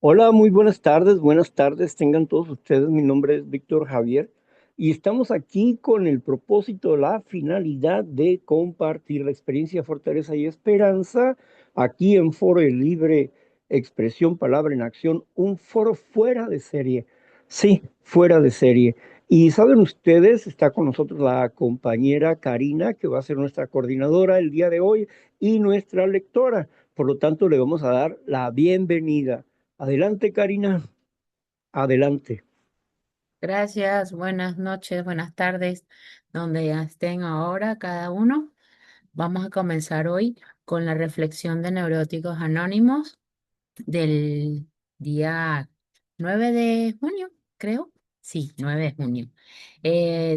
Hola, muy buenas tardes, tengan todos ustedes. Mi nombre es Víctor Javier y estamos aquí con el propósito, la finalidad de compartir la experiencia, fortaleza y esperanza aquí en Foro de Libre Expresión, Palabra en Acción, un foro fuera de serie. Sí, fuera de serie. Y saben ustedes, está con nosotros la compañera Karina, que va a ser nuestra coordinadora el día de hoy y nuestra lectora. Por lo tanto, le vamos a dar la bienvenida. Adelante, Karina, adelante. Gracias, buenas noches, buenas tardes, donde ya estén ahora cada uno. Vamos a comenzar hoy con la reflexión de Neuróticos Anónimos del día 9 de junio, creo. Sí, 9 de junio.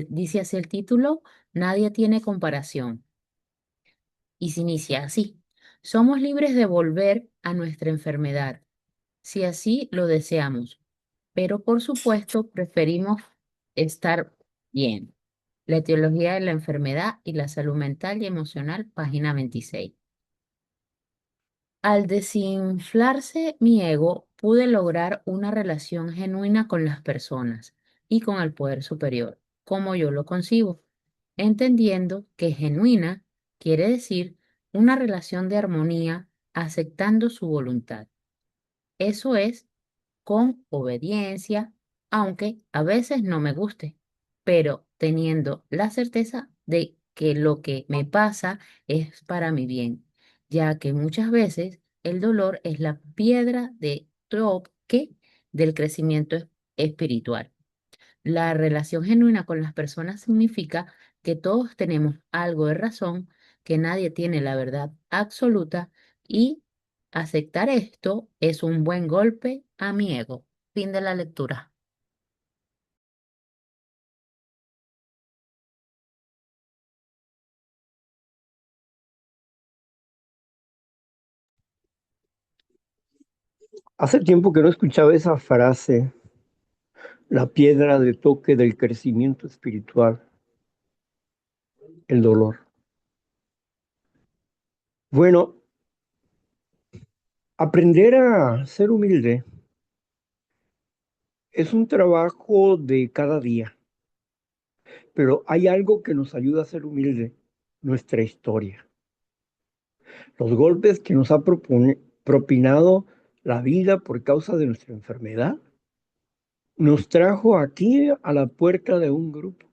Dice así el título: Nadie tiene comparación. Y se inicia así: Somos libres de volver a nuestra enfermedad, si así lo deseamos, pero por supuesto preferimos estar bien. La etiología de la enfermedad y la salud mental y emocional, página 26. Al desinflarse mi ego, pude lograr una relación genuina con las personas y con el poder superior, como yo lo concibo, entendiendo que genuina quiere decir una relación de armonía, aceptando su voluntad. Eso es, con obediencia, aunque a veces no me guste, pero teniendo la certeza de que lo que me pasa es para mi bien, ya que muchas veces el dolor es la piedra de toque del crecimiento espiritual. La relación genuina con las personas significa que todos tenemos algo de razón, que nadie tiene la verdad absoluta, y aceptar esto es un buen golpe a mi ego. Fin de la lectura. Hace tiempo que no escuchaba esa frase, la piedra de toque del crecimiento espiritual, el dolor. Bueno, aprender a ser humilde es un trabajo de cada día, pero hay algo que nos ayuda a ser humilde, nuestra historia. Los golpes que nos ha propinado la vida por causa de nuestra enfermedad, nos trajo aquí a la puerta de un grupo.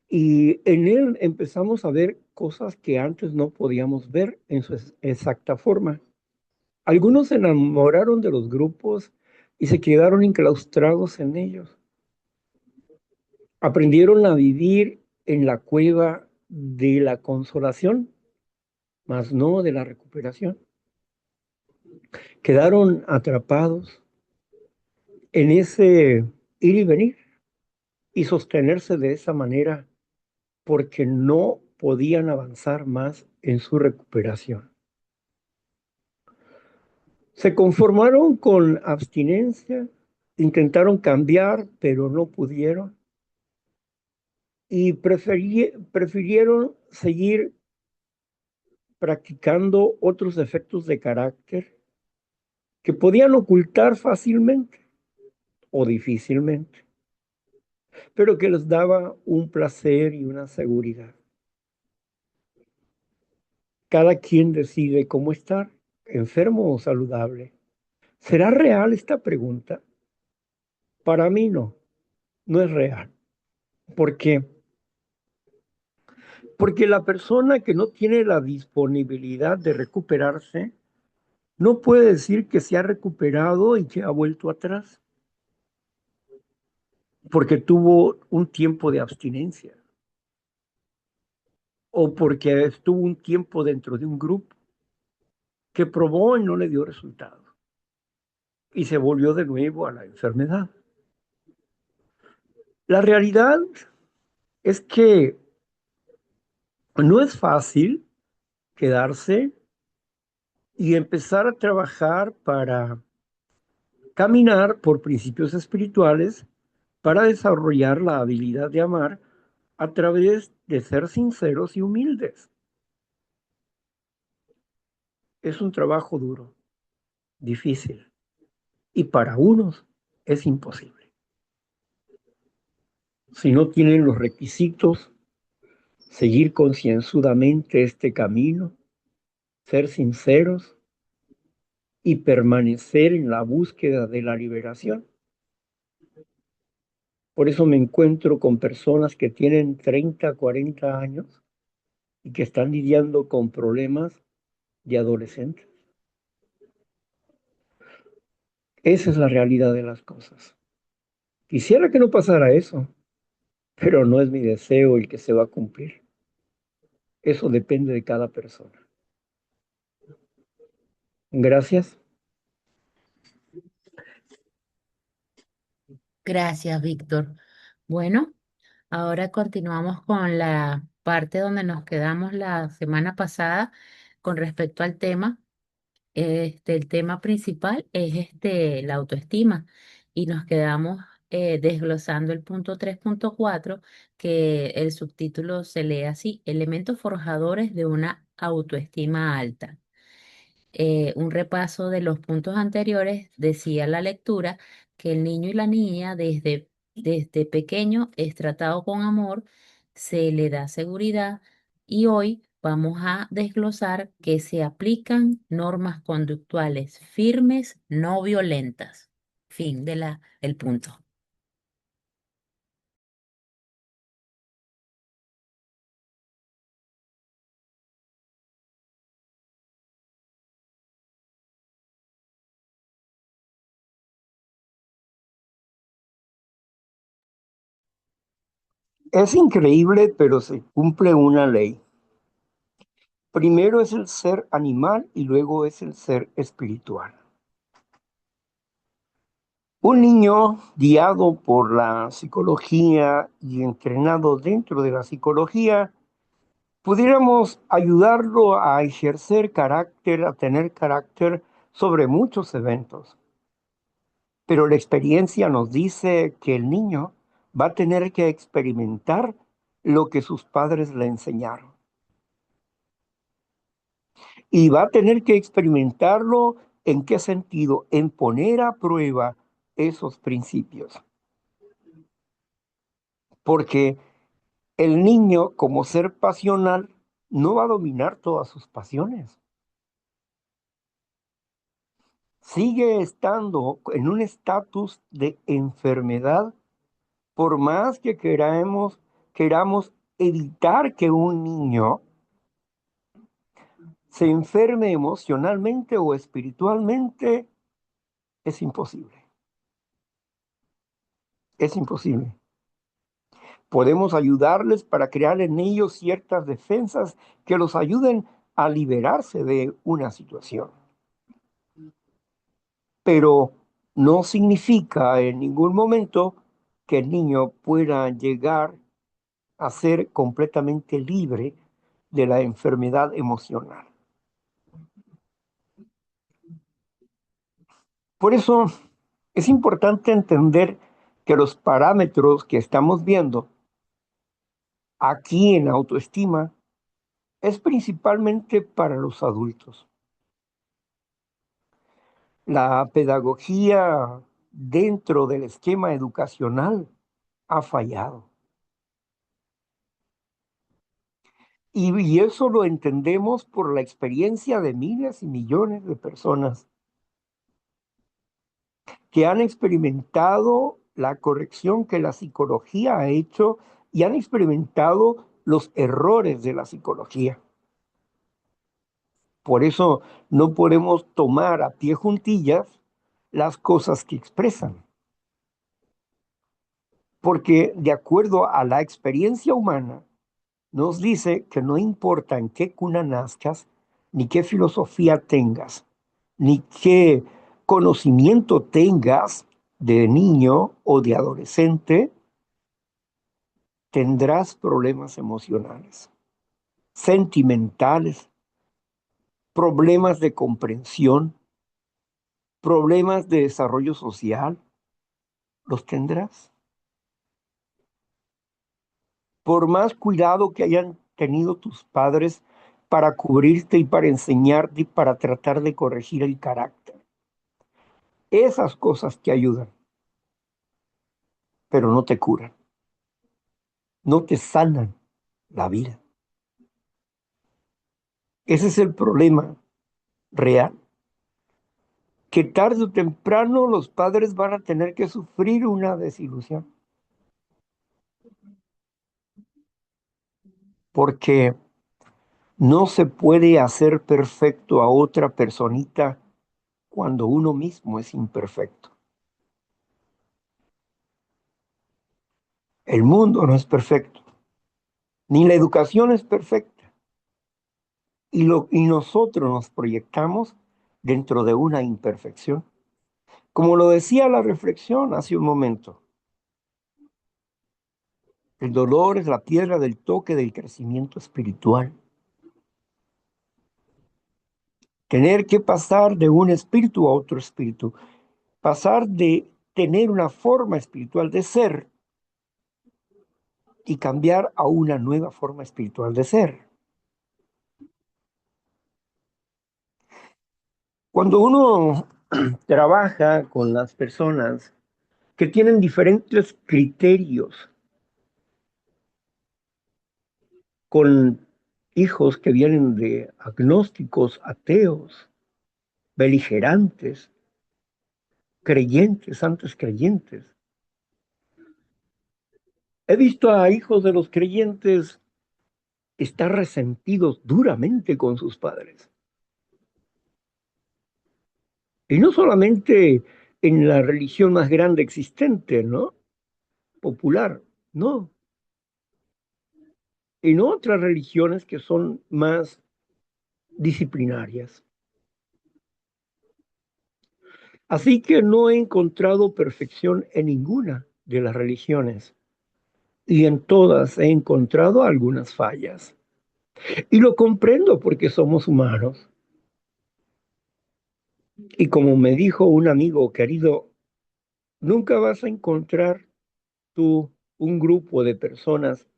Y en él empezamos a ver cosas que antes no podíamos ver en su exacta forma. Algunos se enamoraron de los grupos y se quedaron enclaustrados en ellos. Aprendieron a vivir en la cueva de la consolación, mas no de la recuperación. Quedaron atrapados en ese ir y venir y sostenerse de esa manera porque no podían avanzar más en su recuperación. Se conformaron con abstinencia, intentaron cambiar, pero no pudieron y prefirieron seguir practicando otros defectos de carácter que podían ocultar fácilmente o difícilmente, pero que les daba un placer y una seguridad. Cada quien decide cómo estar, enfermo o saludable. ¿Será real esta pregunta? Para mí no, no es real. ¿Por qué? Porque la persona que no tiene la disponibilidad de recuperarse no puede decir que se ha recuperado y que ha vuelto atrás, porque tuvo un tiempo de abstinencia o porque estuvo un tiempo dentro de un grupo que probó y no le dio resultado y se volvió de nuevo a la enfermedad. La realidad es que no es fácil quedarse y empezar a trabajar para caminar por principios espirituales para desarrollar la habilidad de amar a través de ser sinceros y humildes. Es un trabajo duro, difícil. y para unos es imposible. Si no tienen los requisitos, seguir concienzudamente este camino, ser sinceros y permanecer en la búsqueda de la liberación. Por eso me encuentro con personas que tienen 30, 40 años y que están lidiando con problemas de adolescentes. Esa es la realidad de las cosas. Quisiera que no pasara eso, pero no es mi deseo el que se va a cumplir. Eso depende de cada persona. Gracias. Gracias, Víctor. Bueno, ahora continuamos con la parte donde nos quedamos la semana pasada con respecto al tema. El tema principal es la autoestima y nos quedamos desglosando el punto 3.4, que el subtítulo se lee así: elementos forjadores de una autoestima alta. Un repaso de los puntos anteriores decía la lectura que el niño y la niña desde pequeño es tratado con amor, se le da seguridad, y hoy vamos a desglosar que se aplican normas conductuales firmes, no violentas. Fin del punto. Es increíble, pero se cumple una ley. Primero es el ser animal y luego es el ser espiritual. Un niño guiado por la psicología y entrenado dentro de la psicología, pudiéramos ayudarlo a ejercer carácter, a tener carácter sobre muchos eventos. Pero la experiencia nos dice que el niño va a tener que experimentar lo que sus padres le enseñaron. Y va a tener que experimentarlo en qué sentido, en poner a prueba esos principios. Porque el niño, como ser pasional, no va a dominar todas sus pasiones. Sigue estando en un estatus de enfermedad, por más que queramos evitar que un niño se enferme emocionalmente o espiritualmente, es imposible. Es imposible. Podemos ayudarles para crear en ellos ciertas defensas que los ayuden a liberarse de una situación. Pero no significa en ningún momento que el niño pueda llegar a ser completamente libre de la enfermedad emocional. Por eso es importante entender que los parámetros que estamos viendo aquí en autoestima es principalmente para los adultos. La pedagogía dentro del esquema educacional ha fallado. Y eso lo entendemos por la experiencia de miles y millones de personas que han experimentado la corrección que la psicología ha hecho y han experimentado los errores de la psicología. Por eso no podemos tomar a pie juntillas las cosas que expresan, porque de acuerdo a la experiencia humana, nos dice que no importa en qué cuna nazcas, ni qué filosofía tengas, ni qué conocimiento tengas de niño o de adolescente, tendrás problemas emocionales, sentimentales, problemas de comprensión, problemas de desarrollo social, los tendrás. Por más cuidado que hayan tenido tus padres para cubrirte y para enseñarte y para tratar de corregir el carácter. Esas cosas te ayudan, pero no te curan, no te sanan la vida. Ese es el problema real, que tarde o temprano los padres van a tener que sufrir una desilusión, porque no se puede hacer perfecto a otra personita cuando uno mismo es imperfecto. El mundo no es perfecto, ni la educación es perfecta, y nosotros nos proyectamos dentro de una imperfección. Como lo decía la reflexión hace un momento, el dolor es la piedra del toque del crecimiento espiritual. Tener que pasar de un espíritu a otro espíritu, pasar de tener una forma espiritual de ser y cambiar a una nueva forma espiritual de ser. Cuando uno trabaja con las personas que tienen diferentes criterios, con hijos que vienen de agnósticos, ateos, beligerantes, creyentes, antes creyentes. He visto a hijos de los creyentes estar resentidos duramente con sus padres. Y no solamente en la religión más grande existente, ¿no? Popular, no. En otras religiones que son más disciplinarias. Así que no he encontrado perfección en ninguna de las religiones y en todas he encontrado algunas fallas. Y lo comprendo porque somos humanos. Y como me dijo un amigo querido, nunca vas a encontrar tú un grupo de personas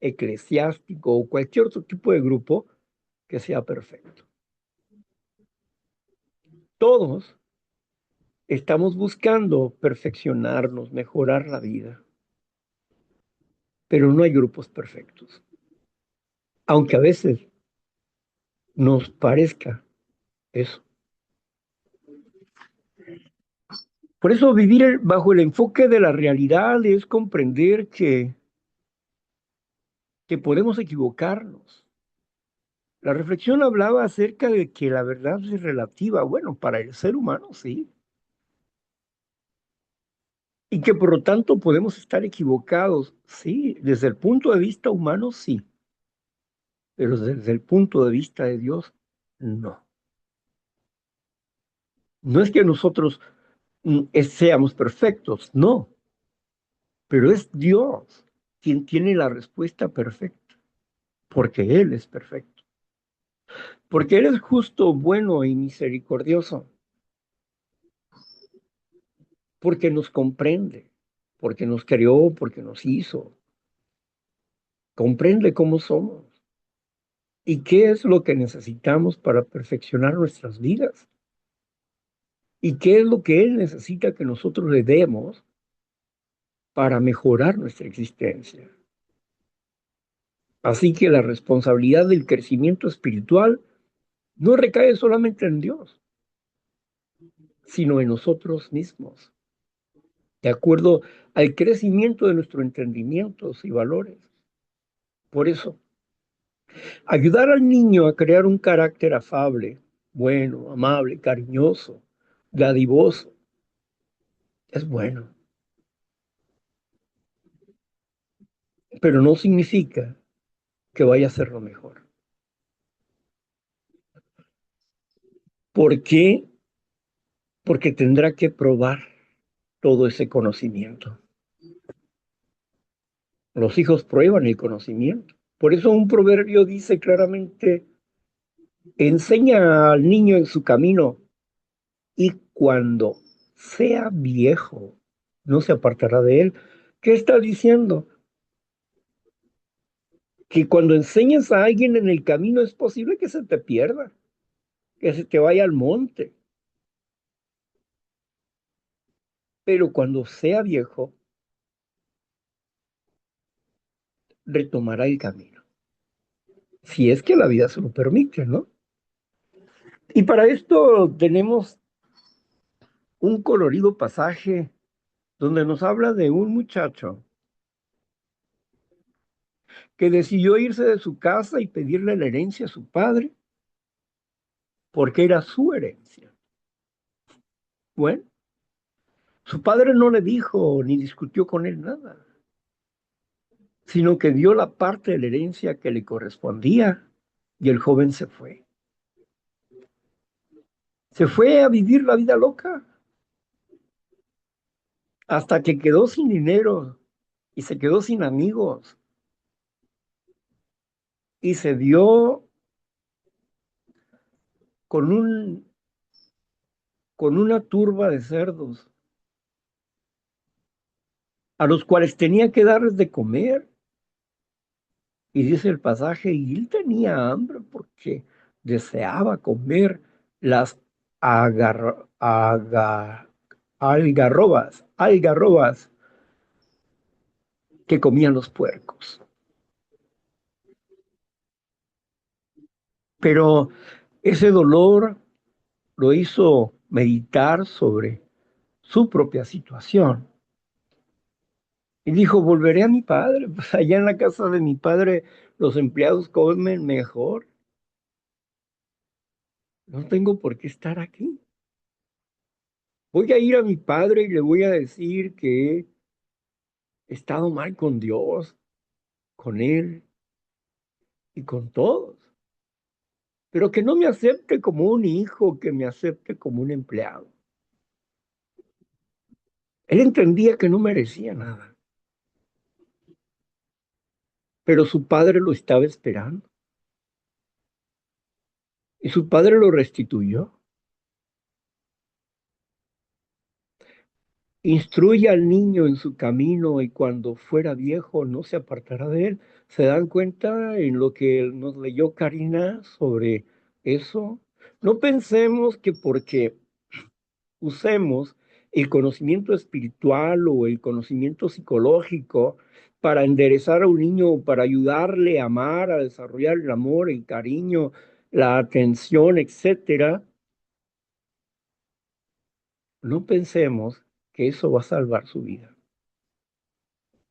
eclesiástico o cualquier otro tipo de grupo que sea perfecto. Todos estamos buscando perfeccionarnos, mejorar la vida, pero no hay grupos perfectos, aunque a veces nos parezca eso. Por eso vivir bajo el enfoque de la realidad es comprender que podemos equivocarnos. La reflexión hablaba acerca de que la verdad es relativa. Bueno, para el ser humano sí. Y que por lo tanto podemos estar equivocados. Sí, desde el punto de vista humano sí. Pero desde el punto de vista de Dios, no. No es que nosotros seamos perfectos, no. Pero es Dios quien tiene la respuesta perfecta. Porque Él es perfecto. Porque Él es justo, bueno y misericordioso. Porque nos comprende. Porque nos creó, porque nos hizo. Comprende cómo somos y qué es lo que necesitamos para perfeccionar nuestras vidas y qué es lo que Él necesita que nosotros le demos para mejorar nuestra existencia. Así que la responsabilidad del crecimiento espiritual no recae solamente en Dios, sino en nosotros mismos, de acuerdo al crecimiento de nuestros entendimientos y valores. Por eso, ayudar al niño a crear un carácter afable, bueno, amable, cariñoso, dadivoso, es bueno, pero no significa que vaya a ser lo mejor. ¿Por qué? Porque tendrá que probar todo ese conocimiento. Los hijos prueban el conocimiento. Por eso un proverbio dice claramente, enseña al niño en su camino y cuando sea viejo, no se apartará de él. ¿Qué está diciendo? Que cuando enseñas a alguien en el camino es posible que se te pierda, que se te vaya al monte. pero cuando sea viejo, retomará el camino, si es que la vida se lo permite, ¿no? Y para esto tenemos un colorido pasaje donde nos habla de un muchacho que decidió irse de su casa y pedirle la herencia a su padre porque era su herencia. Bueno, su padre no le dijo ni discutió con él nada, sino que dio la parte de la herencia que le correspondía y el joven se fue. Se fue a vivir la vida loca hasta que quedó sin dinero y se quedó sin amigos y se dio con con una turba de cerdos a los cuales tenía que darles de comer. Y dice el pasaje, y él tenía hambre porque deseaba comer las algarrobas que comían los puercos. Pero ese dolor lo hizo meditar sobre su propia situación. Y dijo, volveré a mi padre, pues allá en la casa de mi padre los empleados comen mejor. No tengo por qué estar aquí. Voy a ir a mi padre y le voy a decir que he estado mal con Dios, con él y con todos. Pero que no me acepte como un hijo, que me acepte como un empleado. Él entendía que no merecía nada, pero su padre lo estaba esperando y su padre lo restituyó. Instruye al niño en su camino y cuando fuera viejo no se apartará de él. ¿Se dan cuenta en lo que nos leyó Karina sobre eso? No pensemos que porque usemos el conocimiento espiritual o el conocimiento psicológico para enderezar a un niño o para ayudarle a amar, a desarrollar el amor, el cariño, la atención, etcétera. No pensemos que eso va a salvar su vida.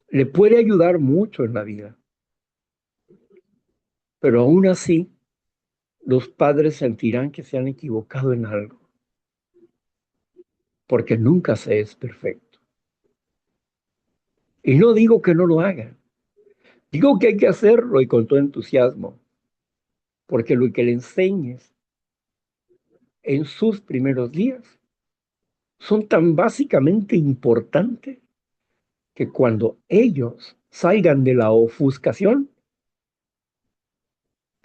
Le puede ayudar mucho en la vida, pero aún así los padres sentirán que se han equivocado en algo, porque nunca se es perfecto. Y no digo que no lo hagan, digo que hay que hacerlo y con todo entusiasmo, porque lo que le enseñes en sus primeros días son tan básicamente importantes que cuando ellos salgan de la ofuscación,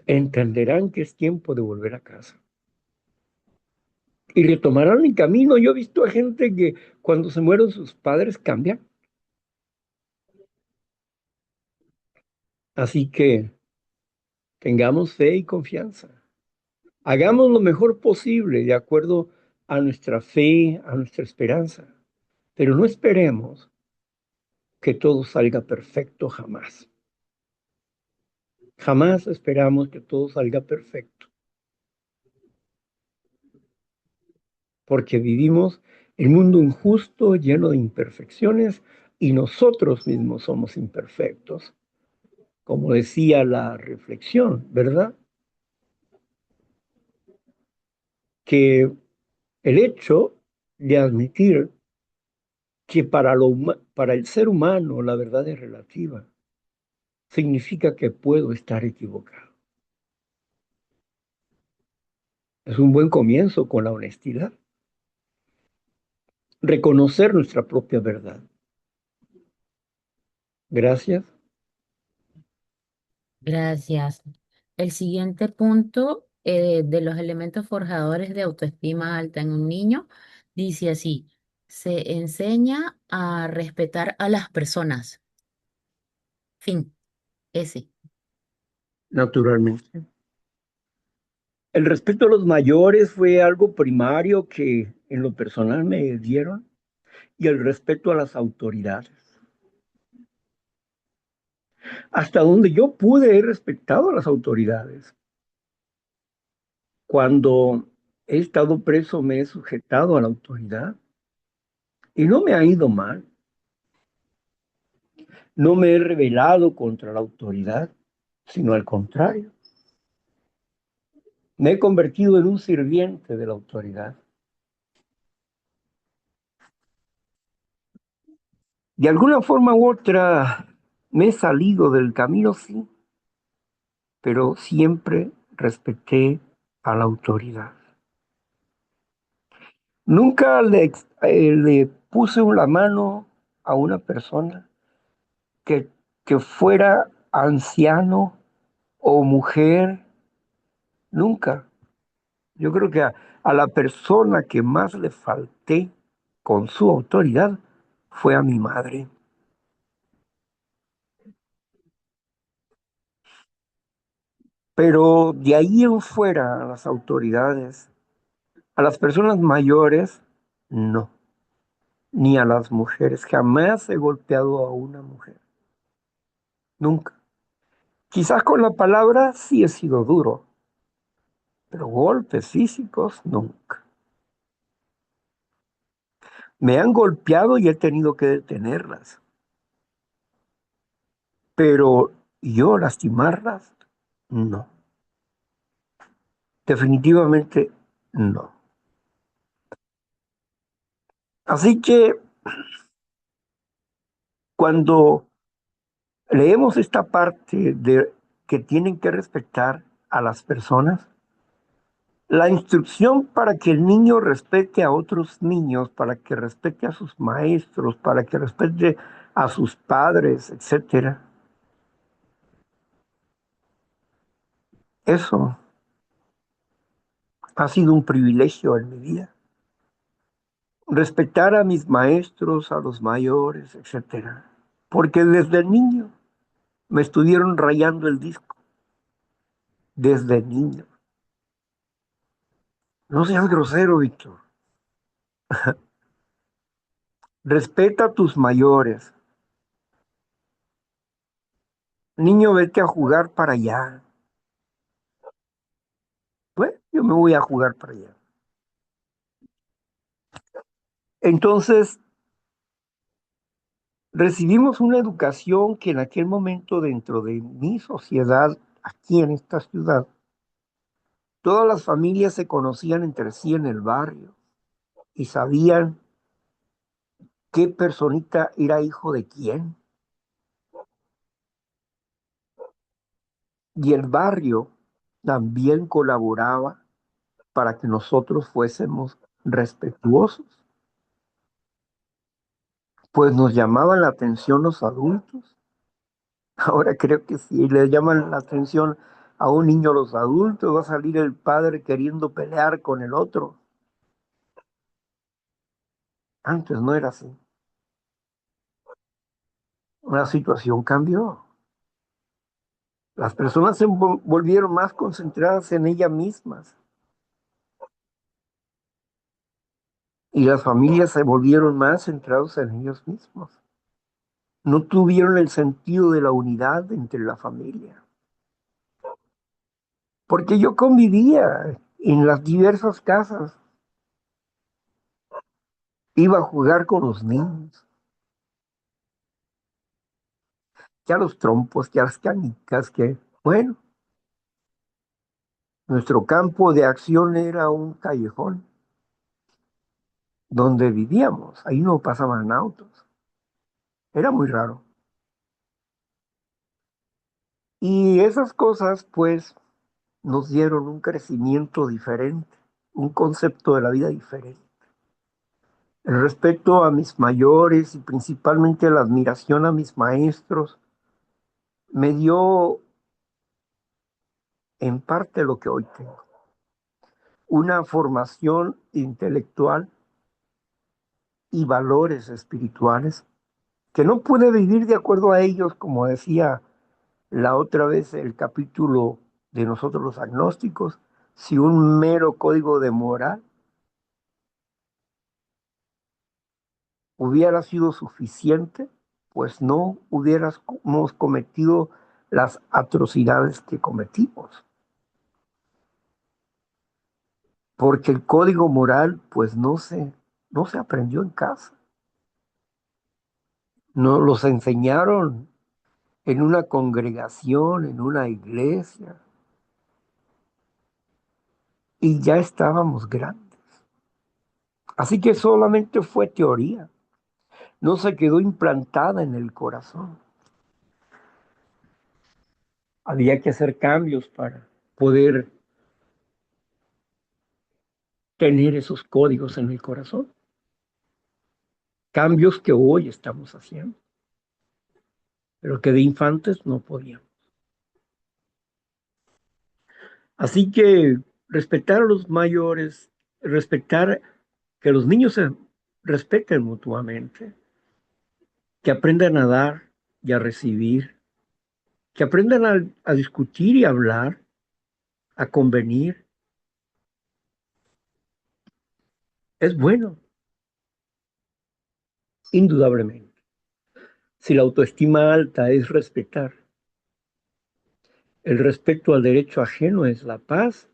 entenderán que es tiempo de volver a casa. Y retomarán el camino. Yo he visto a gente que cuando se mueren sus padres cambian. Así que tengamos fe y confianza. Hagamos lo mejor posible de acuerdo a nuestra fe, a nuestra esperanza. Pero no esperemos que todo salga perfecto jamás. Jamás esperamos que todo salga perfecto, porque vivimos en un mundo injusto, lleno de imperfecciones, y nosotros mismos somos imperfectos, como decía la reflexión, ¿verdad? Que el hecho de admitir que para el ser humano la verdad es relativa, significa que puedo estar equivocado. Es un buen comienzo con la honestidad. Reconocer nuestra propia verdad. Gracias. Gracias. El siguiente punto de los elementos forjadores de autoestima alta en un niño dice así, se enseña a respetar a las personas. Fin, ese. Naturalmente. El respeto a los mayores fue algo primario que en lo personal me dieron. y el respeto a las autoridades. Hasta donde yo pude he respetado a las autoridades. Cuando he estado preso me he sujetado a la autoridad y no me ha ido mal. No me he rebelado contra la autoridad, sino al contrario. Me he convertido en un sirviente de la autoridad. De alguna forma u otra me he salido del camino, sí, pero siempre respeté a la autoridad. Nunca le puse la mano a una persona que, que fuera anciano o mujer, nunca. Yo creo que a la persona que más le falté con su autoridad fue a mi madre. Pero de ahí en fuera, a las autoridades, a las personas mayores, no, ni a las mujeres. Jamás he golpeado a una mujer, nunca. Quizás con la palabra sí he sido duro, pero golpes físicos nunca. Me han golpeado y he tenido que detenerlas, pero yo lastimarlas, no, definitivamente no. Así que cuando leemos esta parte de que tienen que respetar a las personas, la instrucción para que el niño respete a otros niños, para que respete a sus maestros, para que respete a sus padres, etcétera. Eso ha sido un privilegio en mi vida. Respetar a mis maestros, a los mayores, etcétera. Porque desde niño me estuvieron rayando el disco, desde niño. No seas grosero, Víctor. Respeta a tus mayores. Niño, vete a jugar para allá. Pues yo me voy a jugar para allá. Entonces, recibimos una educación que en aquel momento dentro de mi sociedad, aquí en esta ciudad, todas las familias se conocían entre sí en el barrio y sabían qué personita era hijo de quién. Y el barrio también colaboraba para que nosotros fuésemos respetuosos, pues nos llamaban la atención los adultos. Ahora creo que si le llaman la atención a un niño los adultos, va a salir el padre queriendo pelear con el otro. Antes no era así. La situación cambió. Las personas se volvieron más concentradas en ellas mismas y las familias se volvieron más centradas en ellos mismos. No tuvieron el sentido de la unidad entre la familia. Porque yo convivía en las diversas casas, iba a jugar con los niños, que a los trompos, que a las canicas, que, bueno, nuestro campo de acción era un callejón donde vivíamos, ahí no pasaban autos, era muy raro. Y esas cosas, pues, nos dieron un crecimiento diferente, un concepto de la vida diferente. El respeto a mis mayores y principalmente la admiración a mis maestros me dio en parte lo que hoy tengo, una formación intelectual y valores espirituales que no pude vivir de acuerdo a ellos, como decía la otra vez el capítulo de nosotros los agnósticos, si un mero código de moral. hubiera sido suficiente, pues no hubiéramos cometido las atrocidades que cometimos, porque el código moral, pues no se aprendió en casa, no los enseñaron en una congregación, en una iglesia, y ya estábamos grandes. Así que solamente fue teoría, no se quedó implantada en el corazón. Había que hacer cambios para poder tener esos códigos en el corazón. Cambios que hoy estamos haciendo, pero que de infantes no podíamos. Así que respetar a los mayores, respetar que los niños se respeten mutuamente, que aprendan a dar y a recibir, que aprendan a discutir y a hablar, a convenir, es bueno, indudablemente. Si la autoestima alta es respetar, el respeto al derecho ajeno es la paz,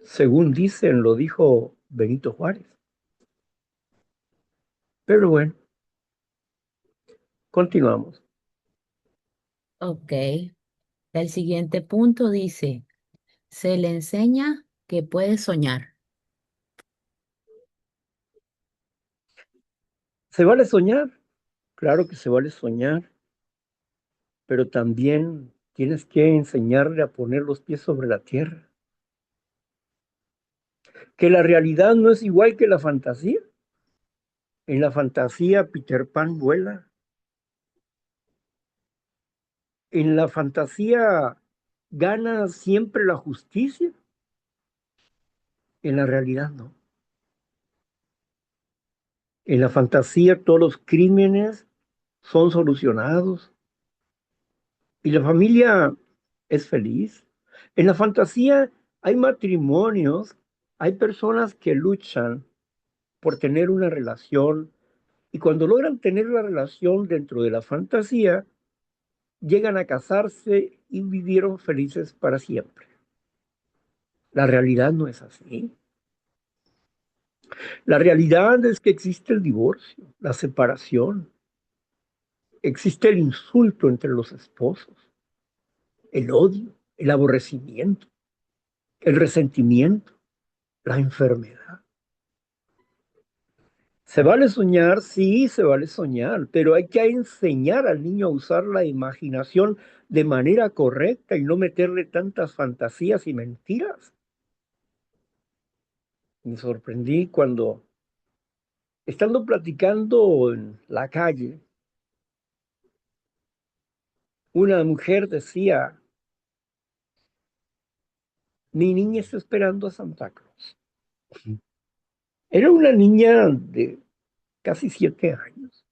según dicen, lo dijo Benito Juárez. Pero bueno, continuamos. Ok. El siguiente punto dice, se le enseña que puede soñar. ¿Se vale soñar? Claro que se vale soñar, pero también tienes que enseñarle a poner los pies sobre la tierra, que la realidad no es igual que la fantasía. En la fantasía Peter Pan vuela, en la fantasía gana siempre la justicia, en la realidad no. En la fantasía todos los crímenes son solucionados y la familia es feliz. En la fantasía hay matrimonios, hay personas que luchan por tener una relación y cuando logran tener la relación dentro de la fantasía, llegan a casarse y vivieron felices para siempre. La realidad no es así. La realidad es que existe el divorcio, la separación, existe el insulto entre los esposos, el odio, el aborrecimiento, el resentimiento, la enfermedad. ¿Se vale soñar? Sí, se vale soñar, pero hay que enseñar al niño a usar la imaginación de manera correcta y no meterle tantas fantasías y mentiras. Me sorprendí cuando, estando platicando en la calle, una mujer decía, mi niña está esperando a Santa Claus. Era una niña de casi 7 años.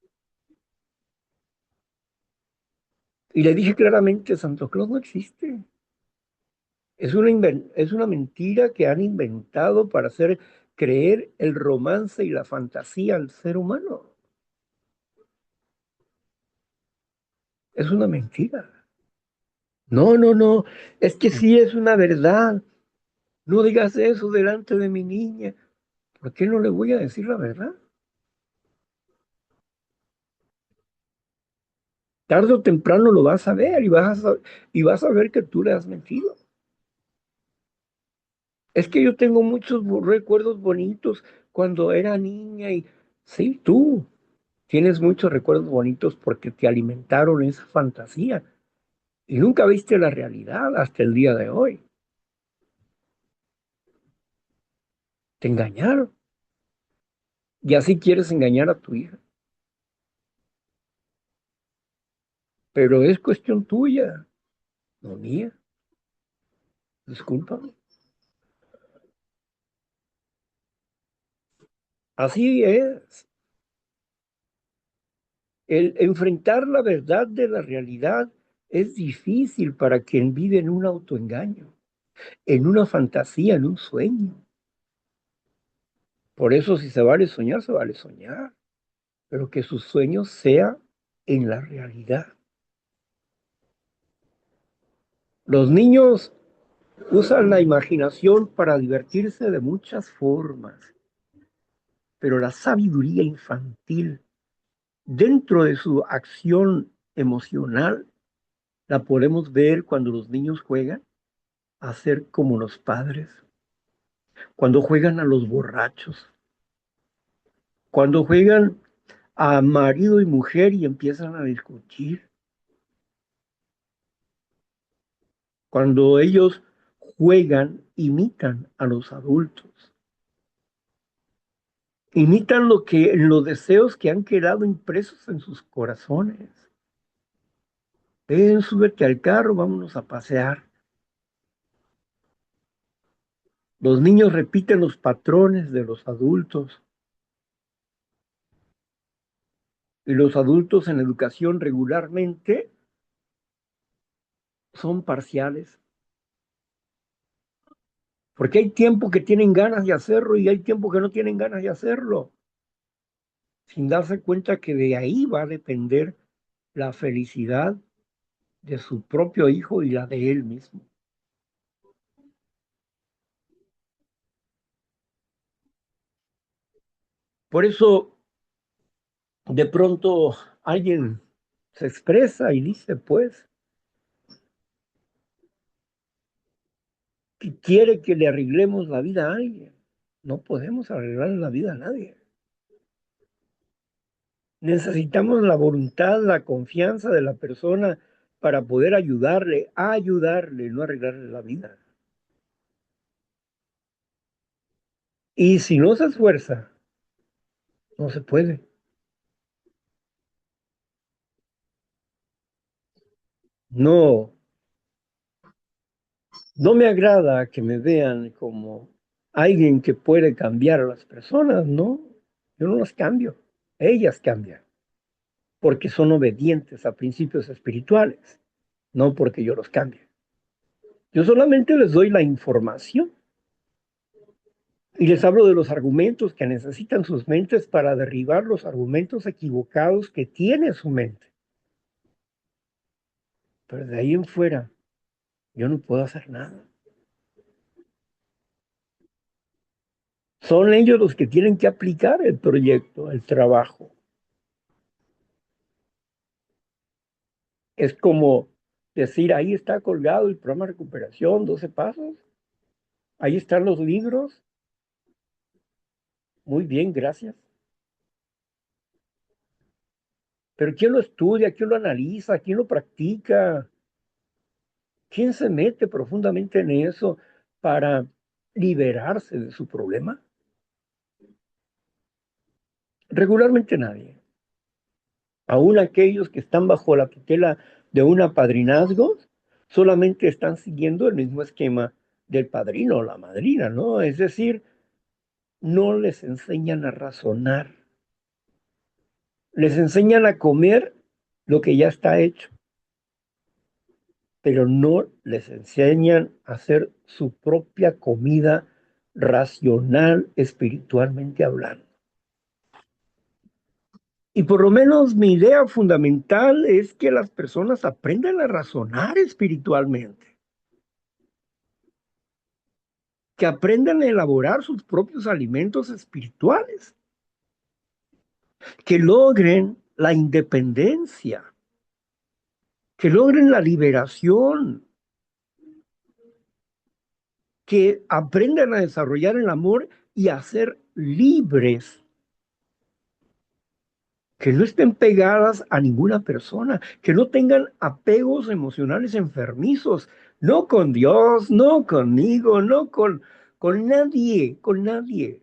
Y le dije claramente, Santa Claus no existe. Es una mentira que han inventado para hacer creer el romance y la fantasía al ser humano. Es una mentira. No, no, no. Es que sí es una verdad. No digas eso delante de mi niña. ¿Por qué no le voy a decir la verdad? Tarde o temprano lo vas a ver y vas a ver que tú le has mentido. Es que yo tengo muchos recuerdos bonitos cuando era niña y sí, tú tienes muchos recuerdos bonitos porque te alimentaron esa fantasía y nunca viste la realidad hasta el día de hoy. Te engañaron y así quieres engañar a tu hija, pero es cuestión tuya, no mía. Discúlpame. Así es. El enfrentar la verdad de la realidad es difícil para quien vive en un autoengaño, en una fantasía, en un sueño. Por eso si se vale soñar, se vale soñar. pero que su sueño sea en la realidad. Los niños usan la imaginación para divertirse de muchas formas, pero la sabiduría infantil dentro de su acción emocional la podemos ver cuando los niños juegan a ser como los padres, cuando juegan a los borrachos, cuando juegan a marido y mujer y empiezan a discutir, cuando ellos juegan, imitan a los adultos, imitan los deseos que han quedado impresos en sus corazones. Ven, súbete al carro, vámonos a pasear. Los niños repiten los patrones de los adultos y los adultos en educación regularmente son parciales, porque hay tiempo que tienen ganas de hacerlo y hay tiempo que no tienen ganas de hacerlo, sin darse cuenta que de ahí va a depender la felicidad de su propio hijo y la de él mismo. Por eso, de pronto, alguien se expresa y dice, pues, que quiere que le arreglemos la vida a alguien. No podemos arreglar la vida a nadie. Necesitamos la voluntad, la confianza de la persona para poder ayudarle, no arreglarle la vida. Y si no se esfuerza, no se puede. No, no me agrada que me vean como alguien que puede cambiar a las personas, no. Yo no las cambio, ellas cambian, porque son obedientes a principios espirituales, no porque yo los cambie. Yo solamente les doy la información y les hablo de los argumentos que necesitan sus mentes para derribar los argumentos equivocados que tiene su mente. Pero de ahí en fuera, yo no puedo hacer nada. Son ellos los que tienen que aplicar el proyecto, el trabajo. Es como decir, ahí está colgado el programa de recuperación, 12 pasos. Ahí están los libros. Muy bien, gracias. Pero ¿quién lo estudia? ¿Quién lo analiza? ¿Quién lo practica? ¿Quién se mete profundamente en eso para liberarse de su problema? Regularmente nadie. Aún aquellos que están bajo la tutela de un apadrinazgo, solamente están siguiendo el mismo esquema del padrino o la madrina, ¿no? Es decir, no les enseñan a razonar, les enseñan a comer lo que ya está hecho, pero no les enseñan a hacer su propia comida racional, espiritualmente hablando. Y por lo menos mi idea fundamental es que las personas aprendan a razonar espiritualmente, que aprendan a elaborar sus propios alimentos espirituales, que logren la independencia, que logren la liberación, que aprendan a desarrollar el amor y a ser libres, que no estén pegadas a ninguna persona, que no tengan apegos emocionales enfermizos, no con Dios, no conmigo, no con nadie, con nadie.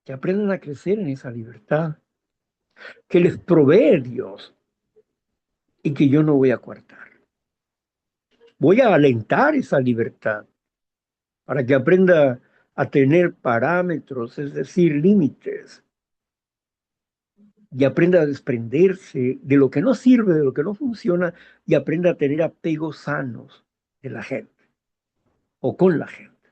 Que aprendan a crecer en esa libertad, que les provee Dios y que yo no voy a coartar. Voy a alentar esa libertad para que aprenda a tener parámetros, es decir, límites, y aprenda a desprenderse de lo que no sirve, de lo que no funciona, y aprenda a tener apegos sanos de la gente o con la gente.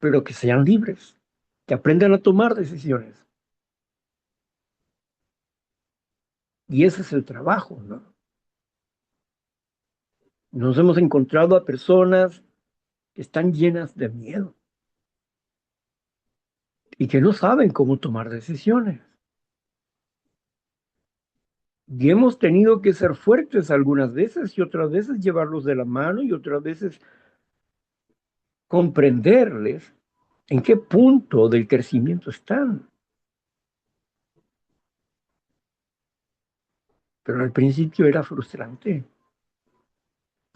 pero que sean libres, que aprendan a tomar decisiones. Y ese es el trabajo, ¿no? Nos hemos encontrado a personas que están llenas de miedo y que no saben cómo tomar decisiones. Y hemos tenido que ser fuertes algunas veces y otras veces llevarlos de la mano y otras veces comprenderles en qué punto del crecimiento están. Pero al principio era frustrante.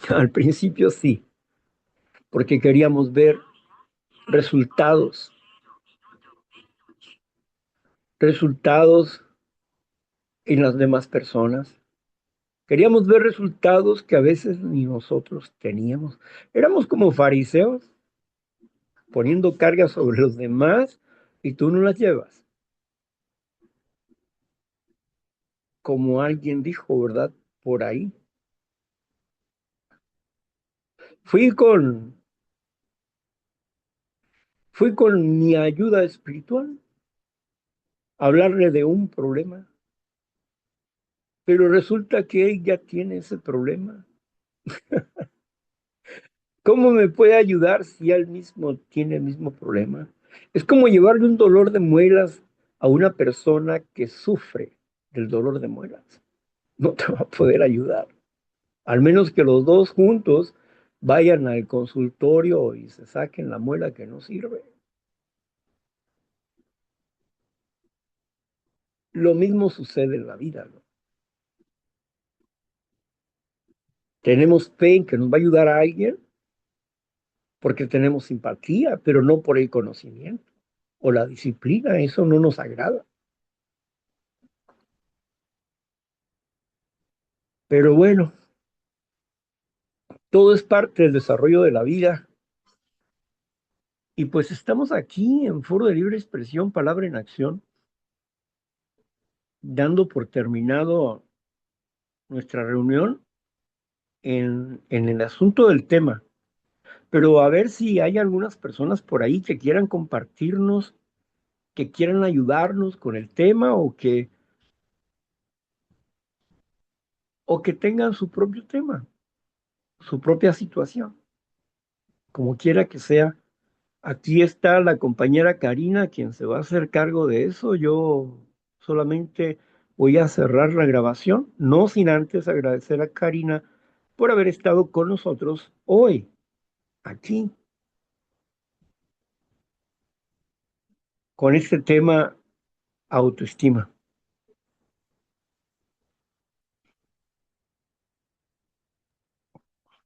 Al principio sí, porque queríamos ver resultados, resultados en las demás personas. Queríamos ver resultados que a veces ni nosotros teníamos. Éramos como fariseos, poniendo cargas sobre los demás y tú no las llevas. Como alguien dijo, ¿verdad? Por ahí. Fui con, fui con mi ayuda espiritual a hablarle de un problema, pero resulta que él ya tiene ese problema. ¿Cómo me puede ayudar si él mismo tiene el mismo problema? Es como llevarle un dolor de muelas a una persona que sufre del dolor de muelas. No te va a poder ayudar. Al menos que los dos juntos vayan al consultorio y se saquen la muela que no sirve. Lo mismo sucede en la vida, ¿no? Tenemos fe en que nos va a ayudar a alguien porque tenemos simpatía, pero no por el conocimiento o la disciplina. Eso no nos agrada. Pero bueno, todo es parte del desarrollo de la vida. Y pues estamos aquí en Foro de Libre Expresión, Palabra en Acción, dando por terminado nuestra reunión en el asunto del tema. Pero a ver si hay algunas personas por ahí que quieran compartirnos, que quieran ayudarnos con el tema o que tengan su propio tema, su propia situación, como quiera que sea. Aquí está la compañera Karina, quien se va a hacer cargo de eso. Yo solamente voy a cerrar la grabación, no sin antes agradecer a Karina por haber estado con nosotros hoy, aquí, con este tema autoestima.